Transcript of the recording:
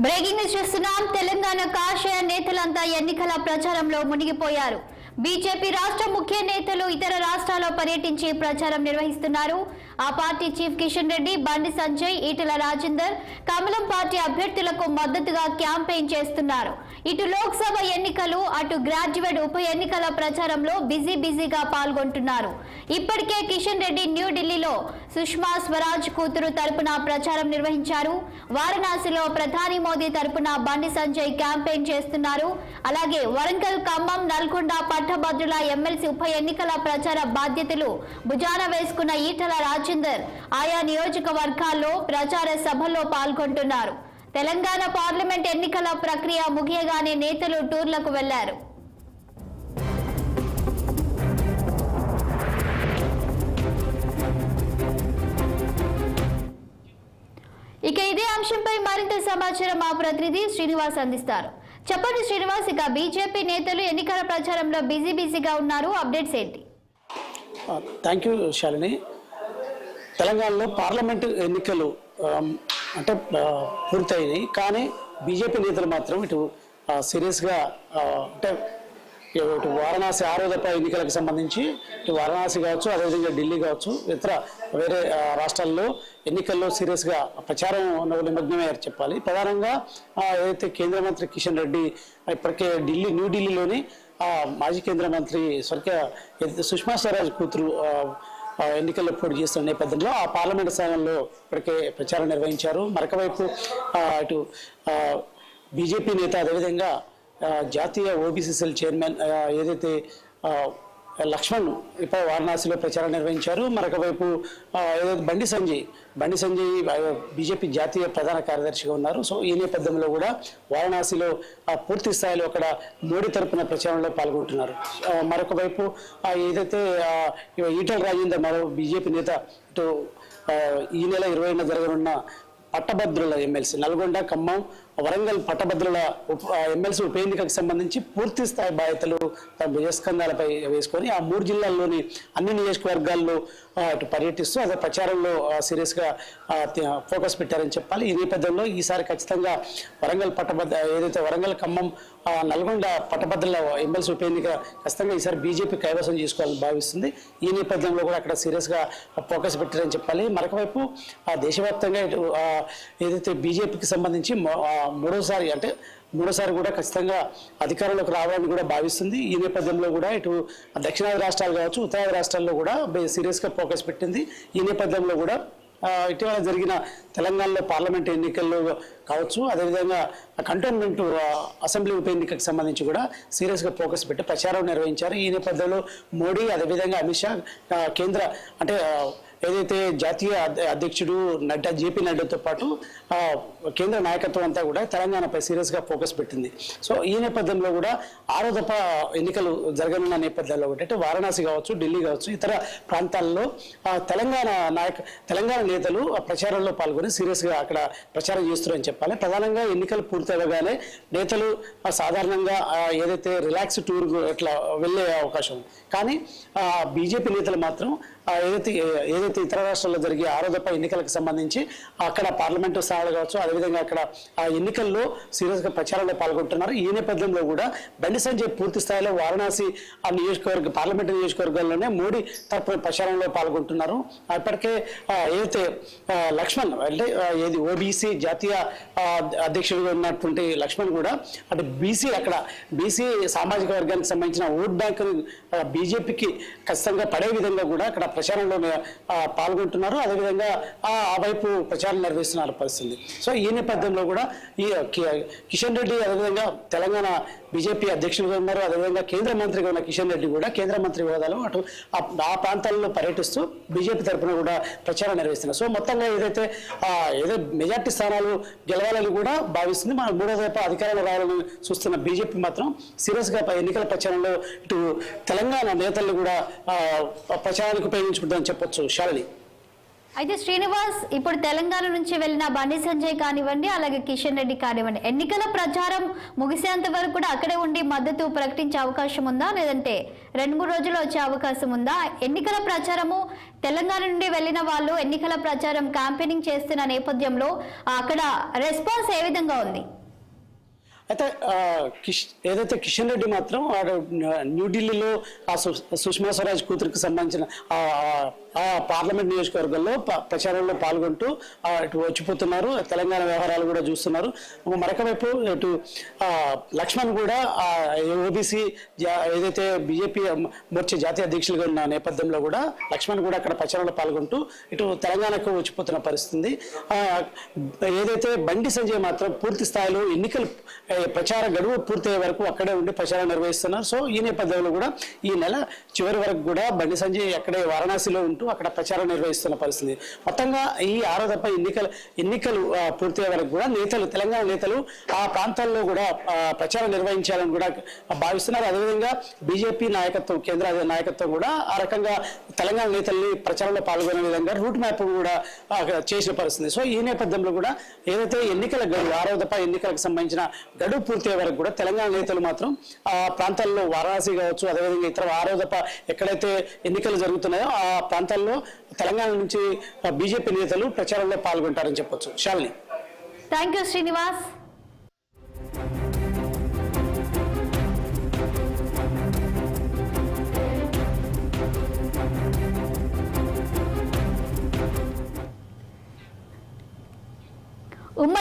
Breaking news చూస్తున్నాం. తెలంగాణ కాషాయ నేతలంతా ఎన్నికల ప్రచారంలో మునిగిపోయారు. బీజేపీ రాష్ట్ర ముఖ్య నేతలు ఇతర రాష్ట్రాల్లో పర్యటించి ప్రచారం నిర్వహిస్తున్నారు. ఆ పార్టీ చీఫ్ కిషన్ రెడ్డి, బండి సంజయ్, ఈటెల రాజేందర్ కమలం పార్టీ అభ్యర్థులకు మద్దతుగా క్యాంపెయిన్ చేస్తున్నారు. ఇటు లోక్సభ ఎన్నికలు, అటు గ్రాడ్యుయేట్ ఉప ఎన్నికల ప్రచారంలో బిజీగా పాల్గొంటున్నారు. ఇప్పటికే కిషన్ రెడ్డి న్యూఢిల్లీలో సుష్మా స్వరాజ్ కూతురు తరపున ప్రచారం నిర్వహించారు. వారణాసిలో ప్రధాని మోదీ తరపున బండి సంజయ్ క్యాంపెయిన్ చేస్తున్నారు. అలాగే వరంగల్, ఖమ్మం, నల్గొండ పట్టభద్రుల ఎమ్మెల్సీ ఉప ఎన్నికల ప్రచార బాధ్యతలు భుజాన వేసుకున్న ఈటెల రాజేందర్ ఆయా నియోజకవర్గాల్లో ప్రచార సభల్లో పాల్గొంటున్నారు. తెలంగాణ పార్లమెంట్ ఎన్నికల ప్రక్రియ ముగియగానే నేతలు టూర్లకు వెళ్లారు. ఇక ఇదే అంశంపై మరింత సమాచారం మా ప్రతినిధి శ్రీనివాస్ అందిస్తారు. చెప్పండి శ్రీనివాస్, ఇక బీజేపీ నేతలు ఎన్నికల ప్రచారంలో బిజీగా ఉన్నారు, అప్డేట్స్ ఏంటి? Thank you Shalini. తెలంగాణలో పార్లమెంటు ఎన్నికలు అంటే పూర్తయినాయి, కానీ బీజేపీ నేతలు మాత్రం ఇటు సీరియస్గా అంటే ఇటు వారణాసి 6వ దఫా ఎన్నికలకు సంబంధించి ఇటు వారణాసి కావచ్చు, అదేవిధంగా ఢిల్లీ కావచ్చు, ఇతర వేరే రాష్ట్రాల్లో ఎన్నికల్లో సీరియస్గా ప్రచారం నిమగ్నమయ్యారు చెప్పాలి. ప్రధానంగా ఏదైతే కేంద్ర మంత్రి కిషన్ రెడ్డి ఇప్పటికే న్యూఢిల్లీలోని మాజీ కేంద్ర మంత్రి స్వర్గీయ సుష్మా స్వరాజ్ కూతురు ఎన్నికల్లో పోటీ చేస్తున్న నేపథ్యంలో ఆ పార్లమెంట్ స్థానంలో ఇప్పటికే ప్రచారం నిర్వహించారు. మరొకవైపు ఇటు బీజేపీ నేత, అదేవిధంగా జాతీయ ఓబీసీ సెల్ చైర్మన్ ఏదైతే లక్ష్మణ్ ఇప్పుడు వారణాసిలో ప్రచారం నిర్వహించారు. మరొకవైపు ఏదైతే బండి సంజయ్ బీజేపీ జాతీయ ప్రధాన కార్యదర్శిగా ఉన్నారు. సో ఈ నేపథ్యంలో కూడా వారణాసిలో పూర్తి స్థాయిలో అక్కడ మోడీ తరపున ప్రచారంలో పాల్గొంటున్నారు. మరొకవైపు ఏదైతే ఈటెల రాజేందర్ మరో బీజేపీ నేత ఇటు ఈ నెల 20న జరగనున్న పట్టభద్రుల ఎమ్మెల్సీ నల్గొండ, ఖమ్మం, వరంగల్ పట్టభద్రుల ఎమ్మెల్సీ ఉప ఎన్నికకు సంబంధించి పూర్తి స్థాయి బాధ్యతలు తన భుజస్కంధాలపై వేసుకొని ఆ 3 జిల్లాల్లోని అన్ని నియోజకవర్గాల్లో అటు పర్యటిస్తూ అదే ప్రచారంలో సీరియస్గా ఫోకస్ పెట్టారని చెప్పాలి. ఈ నేపథ్యంలో ఈసారి ఖచ్చితంగా ఏదైతే వరంగల్, ఖమ్మం, నల్గొండ పట్టభద్రుల ఎమ్మెల్సీ ఉప ఎన్నిక ఖచ్చితంగా ఈసారి బీజేపీ కైవసం చేసుకోవాలని భావిస్తుంది. ఈ నేపథ్యంలో కూడా అక్కడ సీరియస్గా ఫోకస్ పెట్టారని చెప్పాలి. మరొకవైపు దేశవ్యాప్తంగా ఏదైతే బీజేపీకి సంబంధించి మూడోసారి కూడా ఖచ్చితంగా అధికారంలోకి రావాలని కూడా భావిస్తుంది. ఈ నేపథ్యంలో కూడా ఇటు దక్షిణాది రాష్ట్రాలు కావచ్చు, ఉత్తరాది రాష్ట్రాల్లో కూడా సీరియస్గా ఫోకస్ పెట్టింది. ఈ నేపథ్యంలో కూడా ఇటీవల జరిగిన తెలంగాణలో పార్లమెంట్ ఎన్నికల్లో కావచ్చు, అదేవిధంగా కంటోన్మెంట్ అసెంబ్లీ ఉప ఎన్నికకు సంబంధించి కూడా సీరియస్గా ఫోకస్ పెట్టి ప్రచారం నిర్వహించారు. ఈ నేపథ్యంలో మోడీ, అదేవిధంగా అమిత్ షా, కేంద్ర అంటే ఏదైతే జాతీయ అధ్యక్షుడు నడ్డా, జేపీ నడ్డాతో పాటు కేంద్ర నాయకత్వం అంతా కూడా తెలంగాణపై సీరియస్గా ఫోకస్ పెట్టింది. సో ఈ నేపథ్యంలో కూడా 6వ దఫా ఎన్నికలు జరగనున్న నేపథ్యంలో అంటే వారణాసి కావచ్చు, ఢిల్లీ కావచ్చు, ఇతర ప్రాంతాల్లో తెలంగాణ నేతలు ప్రచారంలో పాల్గొని సీరియస్గా అక్కడ ప్రచారం చేస్తున్నారని చెప్పాలి. ప్రధానంగా ఎన్నికలు పూర్తవగానే నేతలు సాధారణంగా ఏదైతే రిలాక్స్ టూర్ ఇట్లా వెళ్ళే అవకాశం ఉంది. కానీ బీజేపీ నేతలు మాత్రం ఏదైతే ఇతర రాష్ట్రాల్లో జరిగే 6వ దఫా ఎన్నికలకు సంబంధించి అక్కడ పార్లమెంటు స్థానాలు కావచ్చు, అదేవిధంగా అక్కడ ఆ ఎన్నికల్లో సీరియస్గా ప్రచారంలో పాల్గొంటున్నారు. ఈ నేపథ్యంలో కూడా బండి సంజయ్ పూర్తి స్థాయిలో వారణాసి పార్లమెంటు నియోజకవర్గాల్లోనే మోడీ తరపున ప్రచారంలో పాల్గొంటున్నారు. ఇప్పటికే ఏదైతే లక్ష్మణ్ అంటే ఏది ఓబీసీ జాతీయ అధ్యక్షుడిగా ఉన్నటువంటి లక్ష్మణ్ కూడా అంటే బీసీ సామాజిక వర్గానికి సంబంధించిన ఓట్ బ్యాంక్ బీజేపీకి ఖచ్చితంగా పడే విధంగా కూడా అక్కడ ప్రచారంలో పాల్గొంటున్నారు. అదేవిధంగా ఆ వైపు ప్రచారం నిర్వహిస్తున్నారు పరిస్థితి. సో ఈ నేపథ్యంలో కూడా ఈ కిషన్ రెడ్డి అదేవిధంగా తెలంగాణ బీజేపీ అధ్యక్షులుగా ఉన్నారు. అదేవిధంగా కేంద్ర మంత్రిగా ఉన్న కిషన్ రెడ్డి కూడా కేంద్ర మంత్రి హోదాలో అటు ఆ ప్రాంతాల్లో పర్యటిస్తూ బీజేపీ తరఫున కూడా ప్రచారం నిర్వహిస్తున్నారు. సో మొత్తంగా ఏదో మెజార్టీ స్థానాలు గెలవాలని కూడా భావిస్తుంది. మన 3వ దఫా అధికారంలో రావాలని చూస్తున్న బీజేపీ మాత్రం సీరియస్గా ఎన్నికల ప్రచారంలో ఇటు తెలంగాణ నేతలను కూడా ప్రచారానికి ఉపయోగించుకుంటుందని చెప్పొచ్చు శాలిని. అయితే శ్రీనివాస్, ఇప్పుడు తెలంగాణ నుంచి వెళ్ళిన బండి సంజయ్ కానివ్వండి, అలాగే కిషన్ రెడ్డి కానివ్వండి, ఎన్నికల ప్రచారం ముగిసేంత వరకు కూడా అక్కడే ఉండి మద్దతు ప్రకటించే అవకాశం ఉందా, లేదంటే 2-3 రోజులు వచ్చే అవకాశం ఉందా? ఎన్నికల ప్రచారము తెలంగాణ నుండి వెళ్లిన వాళ్ళు ఎన్నికల ప్రచారం క్యాంపెయినింగ్ చేస్తున్న నేపథ్యంలో అక్కడ రెస్పాన్స్ ఏ విధంగా ఉంది? అయితే ఏదైతే కిషన్ రెడ్డి మాత్రం న్యూఢిల్లీలో ఆ సుష్మా స్వరాజ్ కూతురికి సంబంధించిన ఆ పార్లమెంట్ నియోజకవర్గంలో ప్రచారంలో పాల్గొంటూ ఇటు వచ్చిపోతున్నారు. తెలంగాణ వ్యవహారాలు కూడా చూస్తున్నారు. మరొక వైపు ఇటు లక్ష్మణ్ కూడా ఓబీసీ ఏదైతే బీజేపీ మోర్చా జాతీయ అధ్యక్షులుగా ఉన్న నేపథ్యంలో కూడా లక్ష్మణ్ కూడా అక్కడ ప్రచారంలో పాల్గొంటూ ఇటు తెలంగాణకు వచ్చిపోతున్న పరిస్థితి. ఏదైతే బండి సంజయ్ మాత్రం పూర్తి స్థాయిలో ఎన్నికలు ప్రచార గడువు పూర్తయ్యే వరకు అక్కడే ఉండి ప్రచారం నిర్వహిస్తున్నారు. సో ఈ నేపథ్యంలో కూడా ఈ నెల చివరి వరకు కూడా బండి సంజయ్ అక్కడే వారణాసిలో ఉంటూ అక్కడ ప్రచారం నిర్వహిస్తున్న పరిస్థితి. మొత్తంగా ఈ 6వ దఫా ఎన్నికలు పూర్తయ్యే వరకు కూడా తెలంగాణ నేతలు ఆ ప్రాంతాల్లో కూడా ప్రచారం నిర్వహించాలని కూడా భావిస్తున్నారు. అదేవిధంగా బీజేపీ నాయకత్వం, కేంద్ర నాయకత్వం కూడా ఆ రకంగా తెలంగాణ నేతల్ని ప్రచారంలో పాల్గొనే విధంగా రూట్ మ్యాప్ కూడా చేసిన పరిస్థితి. సో ఈ నేపథ్యంలో కూడా ఏదైతే ఎన్నికల గడువు 6వ దఫా ఎన్నికలకు సంబంధించిన గడువు పూర్తయ్యే వరకు కూడా తెలంగాణ నేతలు మాత్రం ఆ ప్రాంతాల్లో వారణాసి కావచ్చు, అదేవిధంగా ఇతర 6వ దఫా ఎక్కడైతే ఎన్నికలు జరుగుతున్నాయో ఆ ప్రాంతాల్లో తెలంగాణ నుంచి బీజేపీ నేతలు ప్రచారంలో పాల్గొంటారని చెప్పొచ్చు. శాలిని. Thank you Srinivas.